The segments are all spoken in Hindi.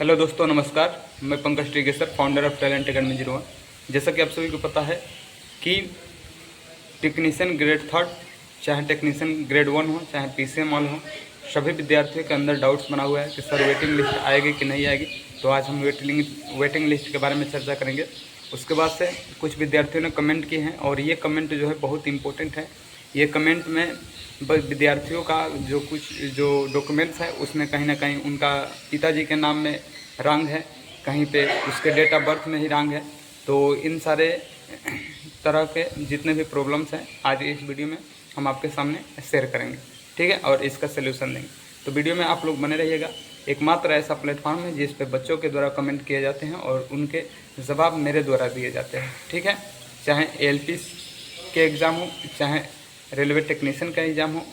हेलो दोस्तों, नमस्कार। मैं Pankaj Tigesar, founder of talent academy 01। जैसा कि आप सभी को पता है कि टेक्नीशियन ग्रेड थर्ड, चाहे टेक्नीशियन ग्रेड 1 हो, चाहे PCM वाले हो, सभी विद्यार्थियों के अंदर डाउट्स बना हुआ है कि सर वेटिंग लिस्ट आएगी कि नहीं आएगी। तो आज हम वेटिंग लिस्ट के बारे में चर्चा करेंगे। उसके बाद से कुछ विद्यार्थियों ने कमेंट किए हैं और ये कमेंट जो है बहुत इंपॉर्टेंट है। ये कमेंट में विद्यार्थियों का जो डॉक्यूमेंट्स है उसमें कहीं ना कहीं उनका पिताजी के नाम में रंग है, कहीं पे उसके डेट ऑफ बर्थ में ही रंग है। तो इन सारे तरह के जितने भी प्रॉब्लम्स हैं आज इस वीडियो में हम आपके सामने शेयर करेंगे, ठीक है, और इसका सलूशन देंगे। तो वीडियो में आप लोग बने रहिएगा। एकमात्र ऐसा प्लेटफॉर्म है जिस पे बच्चों के द्वारा कमेंट किए जाते हैं और उनके जवाब मेरे द्वारा दिए जाते हैं, ठीक है। चाहे ALP के एग्ज़ाम हो, चाहे रेलवे टेक्नीशियन का एग्ज़ाम हो,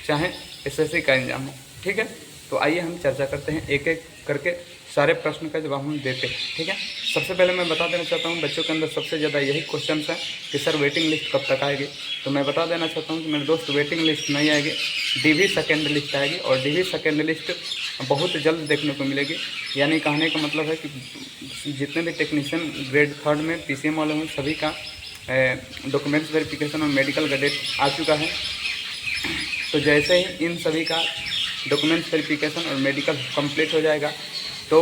चाहे SSC का एग्ज़ाम हो, ठीक है। तो आइए हम चर्चा करते हैं, एक एक करके सारे प्रश्न का जवाब हम देते हैं, ठीक है। सबसे पहले मैं बता देना चाहता हूँ, बच्चों के अंदर सबसे ज़्यादा यही क्वेश्चन है कि सर वेटिंग लिस्ट कब तक आएगी। तो मैं बता देना चाहता हूँ कि मेरे दोस्त वेटिंग लिस्ट नहीं आएगी, DV सेकेंड लिस्ट आएगी और DV सेकेंड लिस्ट बहुत जल्द देखने को मिलेगी। यानी कहने का मतलब है कि जितने भी टेक्नीशियन ग्रेड थर्ड में PCM वाले हों सभी का डॉक्यूमेंट्स वेरिफिकेशन और मेडिकल का डेट आ चुका है। तो जैसे ही इन सभी का डॉक्यूमेंट्स वेरिफिकेशन और मेडिकल कंप्लीट हो जाएगा तो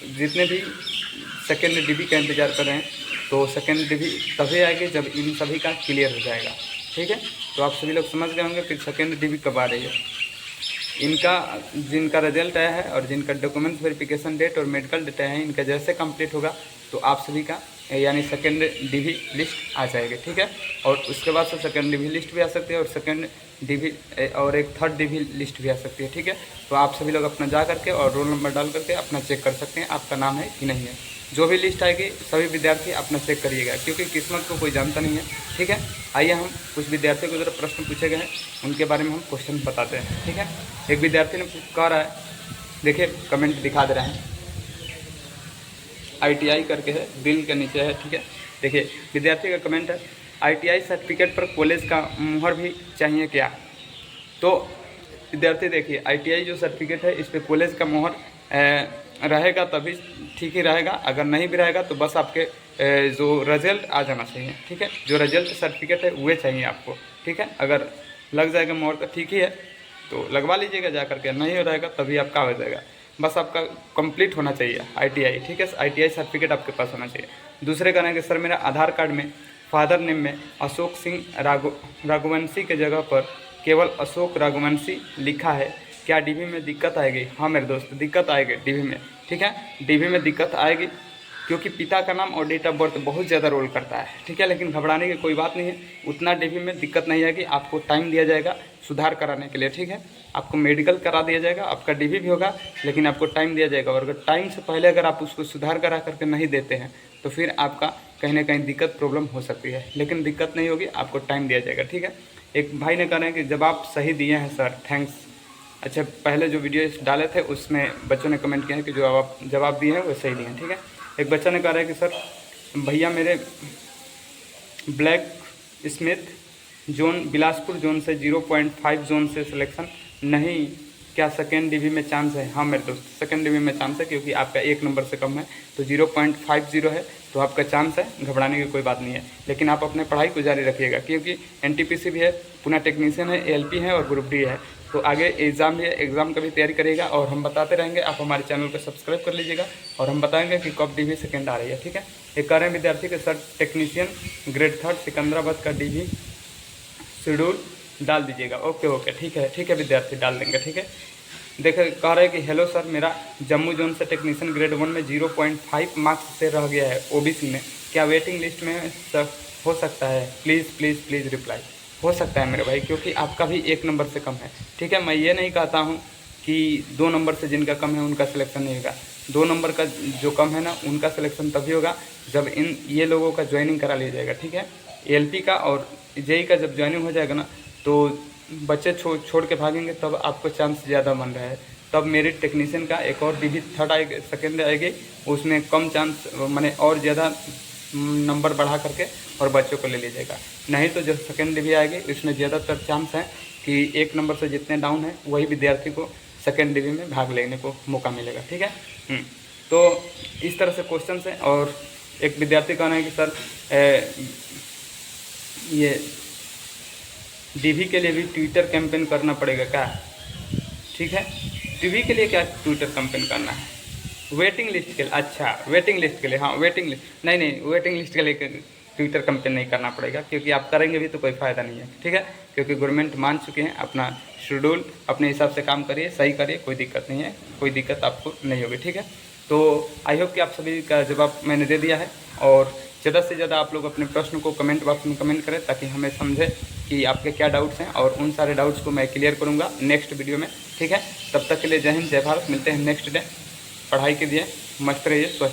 जितने भी सेकेंड DV का इंतज़ार कर रहे हैं तो सेकेंड DV तभी आएगी जब इन सभी का क्लियर हो जाएगा, ठीक है। तो आप सभी लोग समझ गए होंगे कि सेकेंड DV कब आ रही है। इनका जिनका रिजल्ट आया है और जिनका डॉक्यूमेंट्स वेरिफिकेशन डेट और मेडिकल डेट आया है, इनका जैसे कंप्लीट होगा तो आप सभी का यानी सेकेंड DV लिस्ट आ जाएगी, ठीक है। और उसके बाद से सेकेंड DV लिस्ट भी आ सकती है और सेकेंड DV और एक थर्ड DV लिस्ट भी आ सकती है, ठीक है। तो आप सभी लोग अपना जा करके और रोल नंबर डाल करके अपना चेक कर सकते हैं आपका नाम है कि नहीं है। जो भी लिस्ट आएगी सभी विद्यार्थी अपना चेक करिएगा, क्योंकि किस्मत को कोई जानता नहीं है, ठीक है। आइए हम कुछ विद्यार्थियों के द्वारा प्रश्न पूछे गए हैं उनके बारे में हम क्वेश्चन बताते हैं, ठीक है। एक विद्यार्थी ने कह रहा है, देखिए कमेंट दिखा दे रहे हैं, ITI करके है, दिल के नीचे है, ठीक है। देखिए विद्यार्थी का कमेंट है, ITI सर्टिफिकेट पर कॉलेज का मुहर भी चाहिए क्या। तो विद्यार्थी देखिए, ITI जो सर्टिफिकेट है इस पर कॉलेज का मुहर रहेगा तभी ठीक ही रहेगा, अगर नहीं भी रहेगा तो बस आपके जो रिजल्ट आ जाना चाहिए, ठीक है। जो रिजल्ट सर्टिफिकेट है वह चाहिए आपको, ठीक है। अगर लग जाएगा मुहर तो ठीक ही है, तो लगवा लीजिएगा जा करके, नहीं हो रहेगा तभी आपका हो जाएगा। बस आपका कंप्लीट होना चाहिए ITI, ठीक है। ITI सर्टिफिकेट आपके पास होना चाहिए। दूसरे कहना है कि सर मेरा आधार कार्ड में फादर नेम में अशोक सिंह रघुवंशी के जगह पर केवल अशोक रघुवंशी लिखा है, क्या DV में दिक्कत आएगी। हाँ मेरे दोस्त, दिक्कत आएगी DV में, ठीक है। DV में दिक्कत आएगी क्योंकि पिता का नाम और डेट ऑफ बर्थ बहुत ज़्यादा रोल करता है, ठीक है। लेकिन घबराने की कोई बात नहीं है, उतना DV में दिक्कत नहीं आएगी। आपको टाइम दिया जाएगा सुधार कराने के लिए, ठीक है। आपको मेडिकल करा दिया जाएगा, आपका DV भी होगा, लेकिन आपको टाइम दिया जाएगा। और अगर टाइम से पहले अगर आप उसको सुधार करा करके नहीं देते हैं तो फिर आपका कहीं ना कहीं दिक्कत प्रॉब्लम हो सकती है, लेकिन दिक्कत नहीं होगी, आपको टाइम दिया जाएगा, ठीक है। एक भाई ने कह रहे हैं कि जवाब सही दिए हैं सर, थैंक्स। अच्छा, पहले जो वीडियो डाले थे उसमें बच्चों ने कमेंट किया है कि जो आप जवाब दिए हैं वो सही दिए हैं, ठीक है। एक बच्चा ने कहा है कि सर भैया मेरे black Smith zone Bilaspur zone से 0.5 जोन से सिलेक्शन नहीं, क्या सेकेंड DV में चांस है। हाँ मेरे दोस्त, सेकेंड DV में चांस है, क्योंकि आपका 1 नंबर से कम है तो 0.50 है, तो आपका चांस है, घबराने की कोई बात नहीं है। लेकिन आप अपने पढ़ाई को जारी रखिएगा, क्योंकि NTPC भी है, पुणे टेक्नीशियन है, ALP है और ग्रुप D है, तो आगे एग्ज़ाम भी है, एग्ज़ाम का भी तैयारी करिएगा और हम बताते रहेंगे। आप हमारे चैनल को सब्सक्राइब कर लीजिएगा और हम बताएंगे कि कब DV सेकेंड आ रही है, ठीक है। एक कह रहे हैं विद्यार्थी के sir technician grade third Secunderabad का DV शेड्यूल डाल दीजिएगा। ओके ठीक है विद्यार्थी, डाल देंगे, ठीक है। देखिए कह रहे हैं कि हेलो सर, मेरा जम्मू जोन से टेक्नीशियन ग्रेड 1 में 0.5 मार्क्स से रह गया है OBC में, क्या वेटिंग लिस्ट में हो सकता है। Please reply. हो सकता है मेरे भाई, क्योंकि आपका भी 1 नंबर से कम है, ठीक है। मैं ये नहीं कहता हूँ कि 2 नंबर से जिनका कम है उनका सिलेक्शन नहीं होगा। 2 नंबर का जो कम है ना, उनका सिलेक्शन तभी होगा जब ये लोगों का ज्वाइनिंग करा लिया जाएगा, ठीक है। ALP का और JEE का जब ज्वाइनिंग हो जाएगा ना, तो बच्चे छोड़ के भागेंगे, तब आपको चांस ज़्यादा बन रहा है। तब मेरिट टेक्नीशियन का एक और DV थर्ड आएगी, सेकेंड आएगी, उसमें कम चांस माने और ज़्यादा नंबर बढ़ा करके और बच्चों को ले लीजिएगा। नहीं तो जो सेकेंड DV आएगी उसमें ज़्यादातर चांस है कि 1 नंबर से जितने डाउन है वही विद्यार्थी को सेकेंड डिवी में भाग लेने को मौका मिलेगा। ठीक है। तो इस तरह से क्वेश्चन है। और एक विद्यार्थी कहना है कि सर ये डीवी के लिए भी ट्विटर कैंपेन करना पड़ेगा क्या? ठीक है, डीवी के लिए क्या ट्विटर कैंपेन करना है? वेटिंग लिस्ट के लिए? अच्छा, वेटिंग लिस्ट के लिए। हाँ, वेटिंग लिस्ट नहीं, वेटिंग लिस्ट के लिए ट्विटर कैंपेन नहीं करना पड़ेगा, क्योंकि आप करेंगे भी तो कोई फ़ायदा नहीं है। ठीक है, क्योंकि गवर्नमेंट मान चुके हैं, अपना शेड्यूल अपने हिसाब से काम करिए, सही करिए, कोई दिक्कत नहीं है, कोई दिक्कत आपको नहीं होगी। ठीक है, तो आई होप कि आप सभी का जवाब मैंने दे दिया है। और ज़्यादा से ज़्यादा आप लोग अपने प्रश्न को कमेंट बॉक्स में कमेंट करें, ताकि हमें समझे कि आपके क्या डाउट्स हैं, और उन सारे डाउट्स को मैं क्लियर करूँगा नेक्स्ट वीडियो में। ठीक है, तब तक के लिए जय हिंद, जय भारत। मिलते हैं नेक्स्ट डे। पढ़ाई के लिए मस्त रहिए, स्वस्थ